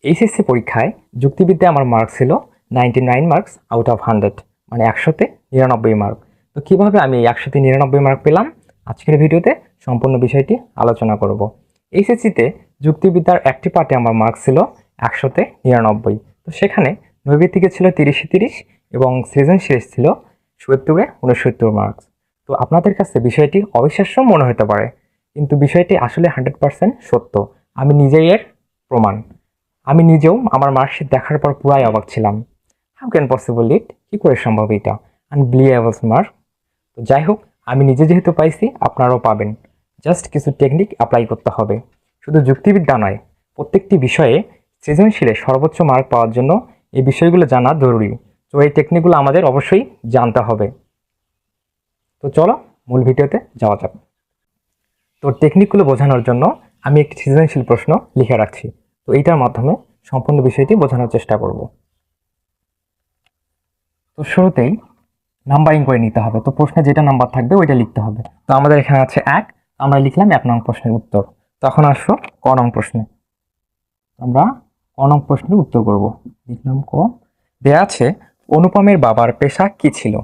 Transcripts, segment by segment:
HSC পরীক্ষায় যুক্তিবিদ্যায় আমার mark ছিল 99 মার্কস আউট অফ 100, মানে 100-তে 99 মার্ক। তো কীভাবে আমি এই 100-তে 99 মার্ক পেলাম, আজকের ভিডিওতে সম্পূর্ণ বিষয়টি আলোচনা করব। এইচএসসিতে যুক্তিবিদ্যার একটি পার্টে আমার মার্ক ছিল 100-তে 99। তো সেখানে নৈবেদিকে ছিল 30-এ 30 এবং সৃজনশীল ছিল 70-এ 69 মার্কস। তো আপনাদের কাছে বিষয়টি অবিশ্বাস্য মনে হতে পারে, কিন্তু বিষয়টি আসলে 100% সত্য। আমি নিজেই এর প্রমাণ। আমি নিজেও আমার মার্কশিট দেখার পর পুরাই অবাক ছিলাম। হাউ ক্যান পসিবল ইট, কী করে সম্ভব এটা, আনবিলিভেবল মার্ক। তো যাই হোক, আমি নিজে যেহেতু পাইছি, আপনারাও পাবেন। জাস্ট কিছু টেকনিক অ্যাপ্লাই করতে হবে। শুধু যুক্তিবিদ্যা নয়, প্রত্যেকটি বিষয়ে সৃজনশীলে সর্বোচ্চ মার্ক পাওয়ার জন্য এই বিষয়গুলো জানা জরুরি। তো এই টেকনিকগুলো আমাদের অবশ্যই জানতে হবে। তো চলো মূল ভিডিওতে যাওয়া যাক। তো টেকনিকগুলো বোঝানোর জন্য আমি একটি সৃজনশীল প্রশ্ন লিখে রাখছি। তো এইটার মাধ্যমে সম্পূর্ণ বিষয়টি বোঝানোর চেষ্টা করব। তো শুরুতেই নাম্বারিং করে নিতে হবে। তো প্রশ্নে যেটা নাম্বার থাকবে ওইটা লিখতে হবে। তো আমাদের এখানে আছে 1, আমরা লিখলাম 1 নং প্রশ্নের উত্তর। তখন আসো ক নং প্রশ্নে, আমরা ক নং প্রশ্নের উত্তর করব। লিখলাম ক। দেয়া আছে অনুপমের বাবার পেশা কি ছিল।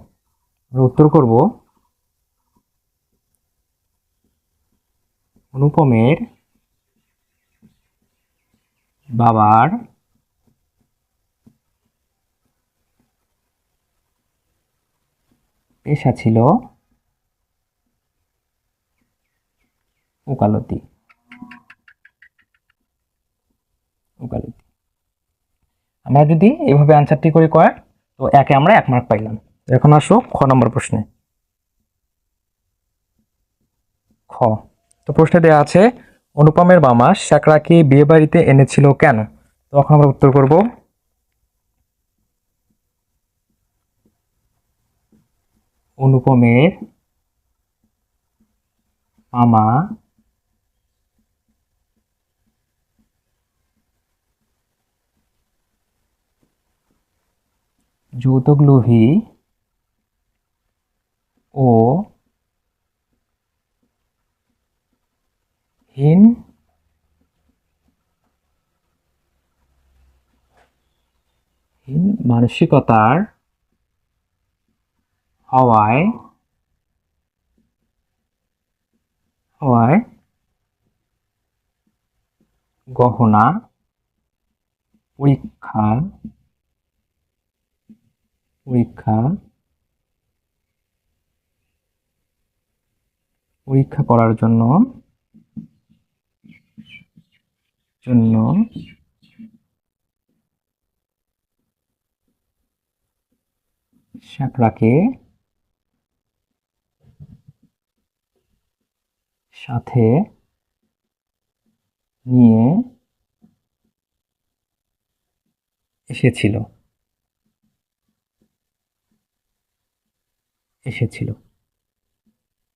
আমরা উত্তর করব অনুপমের বাবার পেশা ছিল ওকালতি। ওকালতি। আমরা যদি এভাবে আনসারটি করি কয়েক, তো একে আমরা 1 মার্ক পাইলাম। এখন আসো খ নম্বর প্রশ্নে। খ। তো প্রশ্নে দেওয়া আছে অনুপমের মামা শ্যাকরাকে বিয়ে বাড়িতে এনেছিল কেন। তখন আমরা উত্তর করব অনুপমের মামা যৌতুক লোভী ও হীন মানসিকতার হওয়ায় গহনা পরীক্ষা করার জন্য শ্যাকরাকে সাথে নিয়ে এসেছিল।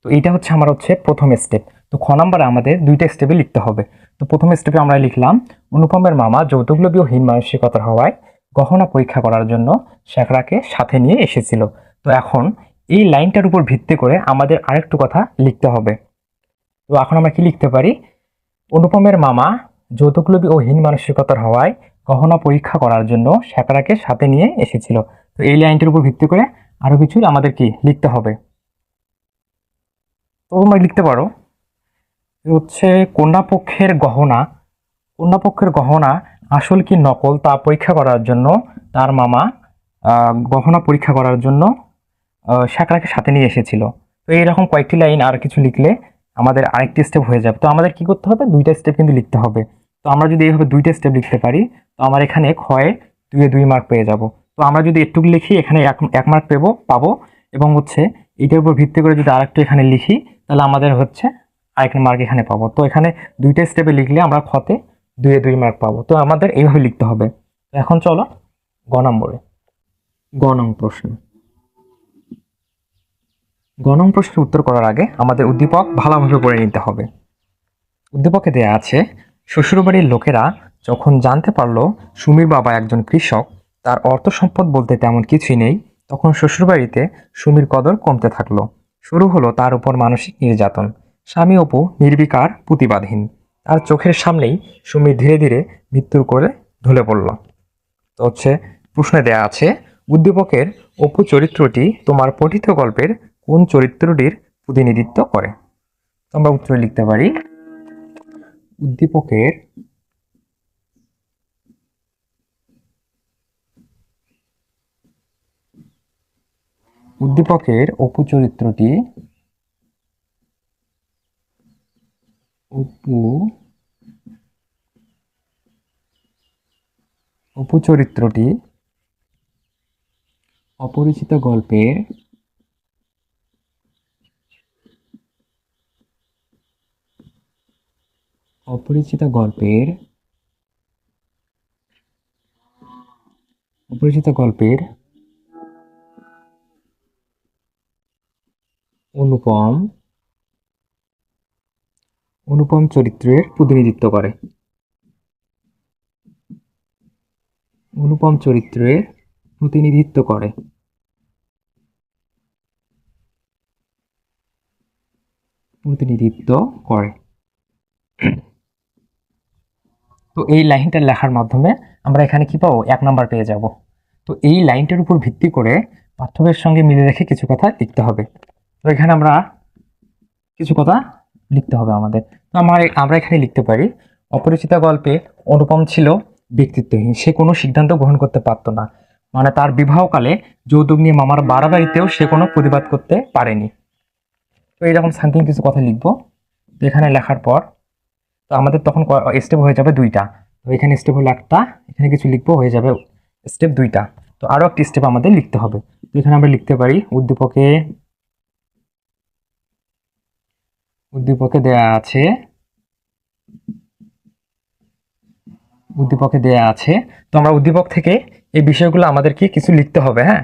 তো এইটা হচ্ছে আমার প্রথম স্টেপ। তো খ নাম্বারে আমাদের দুইটা স্টেপে লিখতে হবে। তো প্রথম স্টেপে আমরা লিখলাম অনুপমের মামা যৌতুকলোভী ও হীন মানসিকতার হওয়ায় গহনা পরীক্ষা করার জন্য শ্যাকরাকে সাথে নিয়ে এসেছিল। তো এখন এই লাইনটার উপর ভিত্তি করে আমাদের আরেকটু কথা লিখতে হবে। তো এখন আমরা কি লিখতে পারি, অনুপমের মামা যৌতুকলোভী ও হীন মানসিকতার হওয়ায় গহনা পরীক্ষা করার জন্য শ্যাকরাকে সাথে নিয়ে এসেছিল। তো এই লাইনটার উপর ভিত্তি করে আরো কিছু আমাদের কি লিখতে হবে। তো তোমরা লিখতে পারো কন্যাপক্ষের গহনা আসল কি নকল তা পরীক্ষা করার জন্য তার মামা গহনা পরীক্ষা করার জন্য শ্যাকরাকে সাথে নিয়ে এসেছিল। তো এইরকম কয়েকটি লাইন আর কিছু লিখলে আমাদের আরেকটি স্টেপ হয়ে যাবে। তো আমাদের কি করতে হবে, দুইটা স্টেপ কিন্তু লিখতে হবে। তো আমরা যদি এইভাবে দুইটা স্টেপ লিখতে পারি, তো আমার এখানে ক্ষয়ে 2 মার্ক পেয়ে যাব। তো আমরা যদি একটু লিখি এখানে 1 মার্ক পাবো এবং এটার উপর ভিত্তি করে যদি আরেকটু এখানে লিখি, তাহলে আমাদের আরেকটা মার্ক এখানে পাবো। তো এখানে দুইটা স্টেপে লিখলে আমরা ক্ষতে 2 মার্ক পাবো। তো আমাদের এইভাবে লিখতে হবে। এখন চলো গ নম্বরে, গ নং প্রশ্ন। গ নং প্রশ্নের উত্তর করার আগে আমাদের উদ্দীপক ভালোভাবে পড়ে নিতে হবে। উদ্দীপকে দেয়া আছে শ্বশুরবাড়ির লোকেরা যখন জানতে পারলো সুমির বাবা একজন কৃষক, তার অর্থ সম্পদ বলতে তেমন কিছুই নেই, তখন শ্বশুরবাড়িতে সুমির কদর কমতে থাকলো। শুরু হলো তার উপর মানসিক নির্যাতন। স্বামী অপু নির্বিকার প্রতিবাদহীন। তার চোখের সামনেই সুমি ধীরে ধীরে মৃত্যুর কোলে ঢলে পড়ল। তো হচ্ছে প্রশ্নে দেয়া আছে উদ্দীপকের অপু চরিত্রটি তোমার পঠিত গল্পের কোন চরিত্রটির প্রতিনিধিত্ব করে। তো আমরা উত্তরে লিখতে পারি উদ্দীপকের অপু চরিত্রটি অপু চরিত্রটি অপরিচিত গল্পের অপরিচিত গল্পের অনুপম চরিত্রের প্রতিনিধিত্ব করে। অনুপম চরিত্রের প্রতিনিধিত্ব করে। তো এই লাইনটা লেখার মাধ্যমে আমরা এখানে কি পাবো, 1 নাম্বার পেয়ে যাব। তো এই লাইনটার উপর ভিত্তি করে পাঠ্যের সঙ্গে মিলে রেখে কিছু কথা লিখতে হবে। তো এখানে আমরা কিছু কথা লিখতে হবে আমাদের। তো আমরা এখানে লিখতে পারি অপরিচিতা গল্পে অনুপম ছিল ব্যক্তিত্বহীন, সে কোনো সিদ্ধান্ত গ্রহণ করতে পারত না। মানে তার বিবাহকালে যৌতুক নিয়ে মামার বাড়াবাড়িতেও সে কোনো প্রতিবাদ করতে পারেনি। তো এইরকম সামথিং কিছু কথা লিখবো। তো এখানে লেখার পর তো আমাদের তখন স্টেপ হয়ে যাবে 2টা। তো এখানে স্টেপ হলো 1টা, এখানে কিছু লিখবো, হয়ে যাবে স্টেপ 2টা। তো আরও একটি স্টেপ আমাদের লিখতে হবে। তো এখানে আমরা লিখতে পারি উদ্দীপকে দেয়া আছে। তো আমরা উদ্দীপক থেকে এই বিষয়গুলো আমাদেরকে কিছু লিখতে হবে। হ্যাঁ,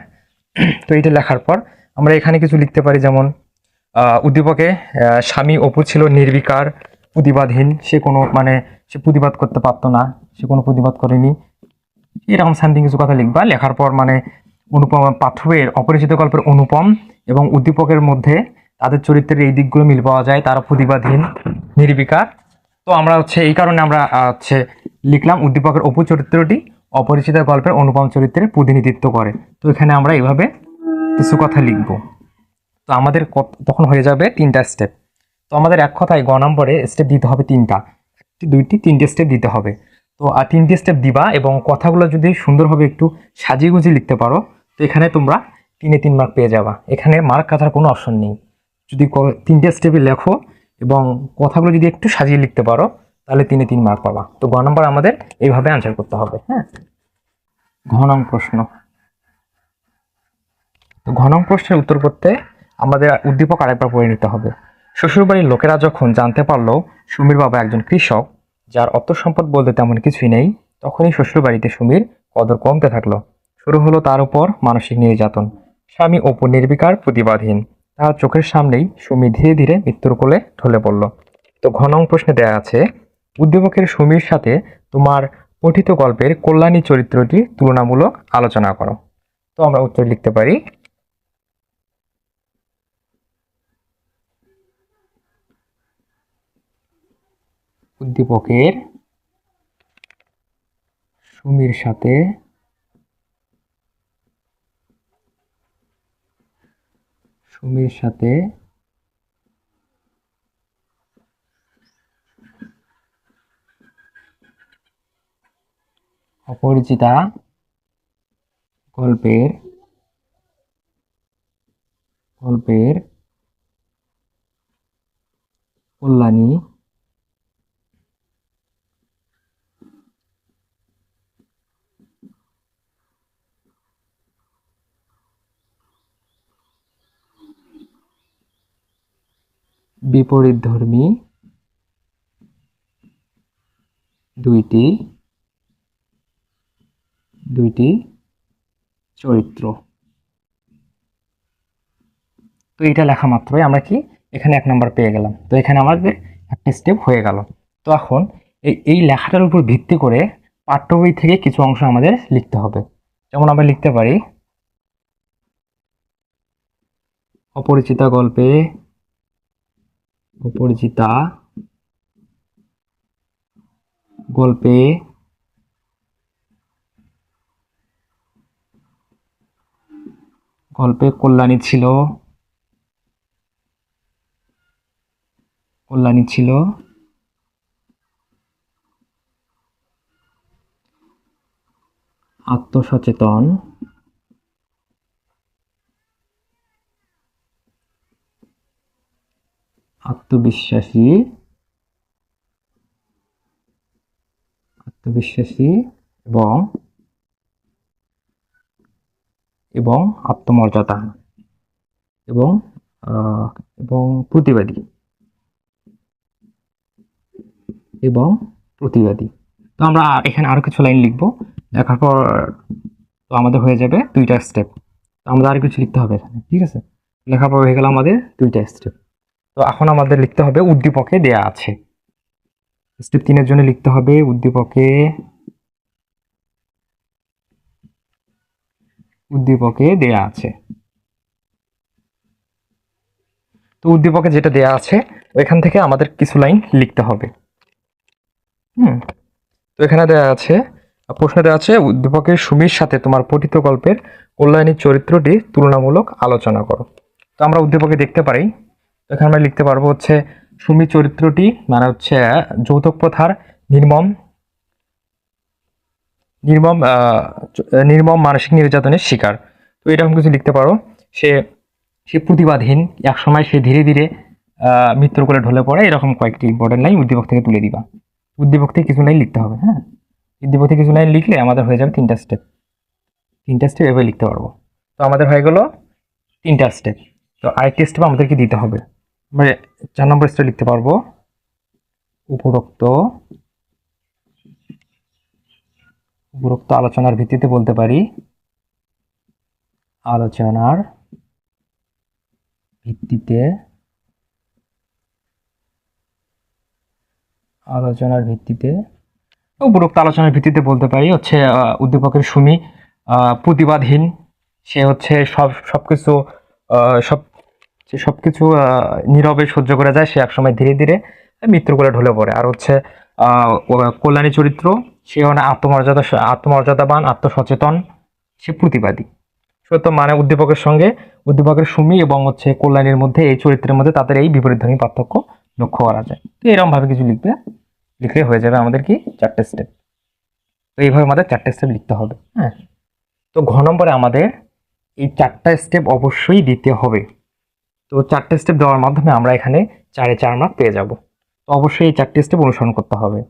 তো এইটা লেখার পর আমরা এখানে কিছু লিখতে পারি, যেমন উদ্দীপকে স্বামী অপু ছিল নির্বিকার, প্রতিবাদহীন, সে প্রতিবাদ করতে পারতো না, সে কোনো প্রতিবাদ করেনি। এরকম সামথিং কিছু কথা লিখবা। লেখার পর অনুপম পাঠ্যের অপরিচিত গল্পের অনুপম এবং উদ্দীপকের মধ্যে তাদের চরিত্রের এই দিকগুলো মিল পাওয়া যায়, তারা প্রতিবাদহীন, নির্বিকার। তো আমরা এই কারণে আমরা লিখলাম উদ্দীপকের অপু চরিত্রটি অপরিচিত গল্পের অনুপম চরিত্রের প্রতিনিধিত্ব করে। তো এখানে আমরা এইভাবে কিছু কথা লিখব। তো আমাদের তখন হয়ে যাবে 3টা স্টেপ। তো আমাদের এক কথায় গ নম্বরে স্টেপ দিতে হবে 3টা, 3টে স্টেপ দিতে হবে। তো 3টে স্টেপ দিবা এবং কথাগুলো যদি সুন্দরভাবে একটু সাজিয়ে গুজিয়ে লিখতে পারো, তো এখানে তোমরা 3 মার্ক পেয়ে যাবা। এখানে মার্ক কাটার কোনো অপশন নেই। যদি 3টে স্টেপে লেখো এবং কথাগুলো যদি একটু সাজিয়ে লিখতে পারো, তাহলে 3 মার্ক পাবা। তো গ নম্বর আমাদের এইভাবে আনসার করতে হবে। হ্যাঁ, ঘ নং প্রশ্ন। তো ঘ নং প্রশ্নের উত্তর করতে আমাদের উদ্দীপক আরেকবার পড়ে নিতে হবে। শ্বশুরবাড়ির লোকেরা যখন জানতে পারলো সুমির বাবা একজন কৃষক যার অর্থ সম্পদ বলতে তেমন কিছুই নেই, তখনই শ্বশুরবাড়িতে সুমির কদর কমতে থাকলো। শুরু হলো তার উপর মানসিক নির্যাতন। স্বামী অপু নির্বিকার, প্রতিবাদহীন। তার চোখের সামনেই সুমি ধীরে ধীরে মৃত্যুর কোলে ঢলে পড়ল। তো ঘ নং প্রশ্নে দেয়া আছে উদ্দীপকের সুমির সাথে তোমার পঠিত গল্পের কল্যাণী চরিত্রটি তুলনামূলক আলোচনা করো। তো আমরা উত্তর লিখতে পারি উদ্দীপকের সুমির সাথে অপরিচিতা গল্পের কল্যাণী বিপরীতধর্মী দুইটি চরিত্র। তো এটা লেখা মাত্রই আমরা এখানে 1 নাম্বার পেয়ে গেলাম। তো এখানে আমাদের একটা স্টেপ হয়ে গেল। তো এখন এই লেখাটার উপর ভিত্তি করে পাঠ্য বই থেকে কিছু অংশ আমাদের লিখতে হবে। যেমন আমরা লিখতে পারি অপরিচিতা গল্পে গল্পে কল্যাণী ছিল, আত্মসচেতন, আত্মবিশ্বাসী, এবং এবং আত্মমর্যাদা এবং এবং প্রতিবাদী তো আমরা এখানে আরো কিছু লাইন লিখবো। লেখার পর তো আমাদের হয়ে যাবে 2টা স্টেপ। তো আমাদের আর কিছু লিখতে হবে এখানে, ঠিক আছে? লেখার পর হয়ে গেল আমাদের 2টা স্টেপ। তো এখন আমাদের লিখতে হবে উদ্দীপকে দেয়া আছে। স্টেপ 3 এর জন্য লিখতে হবে উদ্দীপকে দেয়া আছে। তো উদ্দীপকে যেটা দেয়া আছে ওইখান থেকে আমাদের কিছু লাইন লিখতে হবে। তো এখানে দেয়া আছে, প্রশ্ন দেওয়া আছে উদ্দীপকের সুমির সাথে তোমার পঠিত গল্পের কল্যাণীর চরিত্রটি তুলনামূলক আলোচনা করো। তো আমরা উদ্দীপকে দেখতে পারি, এখানে আমরা লিখতে পারবো হচ্ছে সুমি চরিত্রটি মানে হচ্ছে যৌতুক প্রথার নির্মম মানসিক নির্যাতনের শিকার। তো এরকম কিছু লিখতে পারো। সে প্রতিবাদহীন, এক সময় সে ধীরে ধীরে মৃত্যুর কোলে ঢলে পড়ে, এরকম কয়েকটি ইম্পর্টেন্ট লাইন উদ্দীপক থেকে তুলে দিবা। উদ্দীপক থেকে কিছু লাইন লিখতে হবে। হ্যাঁ, উদ্দীপক থেকে কিছু লাইন লিখলে আমাদের হয়ে যাবে 3টা স্টেপ। এভাবে লিখতে পারবো। তো আমাদের হয়ে গেল 3টা স্টেপ। তো আরেকটি স্টেপ আমাদেরকে দিতে হবে। আমরা 4 নম্বর স্টেপ লিখতে পারবো উপরোক্ত আলোচনার ভিত্তিতে বলতে পারি, আলোচনার ভিত্তিতে উপরোক্ত আলোচনার ভিত্তিতে বলতে পারি হচ্ছে উদ্দীপকের সুমি প্রতিবাদহীন, সে হচ্ছে সবকিছু নীরবে সহ্য করে যায়, সে একসময় ধীরে ধীরে মৃত্যুর কোলে ঢলে পড়ে। আর হচ্ছে কল্যাণী চরিত্র, সে আত্মমর্যাদাবান, আত্মসচেতন, সে প্রতিবাদী। সত্য মানে উদ্দীপকের সুমি এবং হচ্ছে কল্যাণীর মধ্যে, এই চরিত্রের মধ্যে তাদের এই বিপরীতধর্মী পার্থক্য লক্ষ্য করা যায়। তো এরকম ভাবে কিছু লিখলে হয়ে যাবে আমাদের কি 4টে স্টেপ। তো এইভাবে আমাদের 4টে স্টেপ লিখতে হবে। হ্যাঁ, তো ঘ নম্বরে আমাদের এই 4টা স্টেপ অবশ্যই দিতে হবে। তো 4টে স্টেপ দেওয়ার মাধ্যমে আমরা এখানে 4-এ 4 মার্ক পেয়ে যাব। তো অবশ্যই এই 4টি স্টেপ অনুসরণ করতে হবে।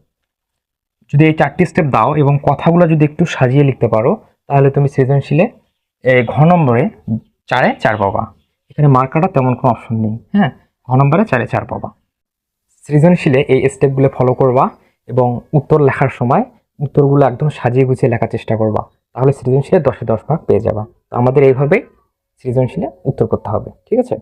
যদি এই 4টি স্টেপ দাও এবং কথাগুলো যদি একটু সাজিয়ে লিখতে পারো, তাহলে তুমি সৃজনশীলে ঘ নম্বরে 4-এ 4 পাবা। এখানে মার্ক কাটার তেমন কোনো অপশন নেই। হ্যাঁ, ঘ নম্বরে 4-এ 4 পাবা। সৃজনশীলে এই স্টেপগুলো ফলো করবা এবং উত্তর লেখার সময় উত্তরগুলো একদম সাজিয়ে গুছিয়ে লেখার চেষ্টা করবা, তাহলে সৃজনশীলে 10-এ 10 মার্ক পেয়ে যাবা। তো আমাদের এইভাবেই সৃজনশীলে উত্তর করতে হবে, ঠিক আছে?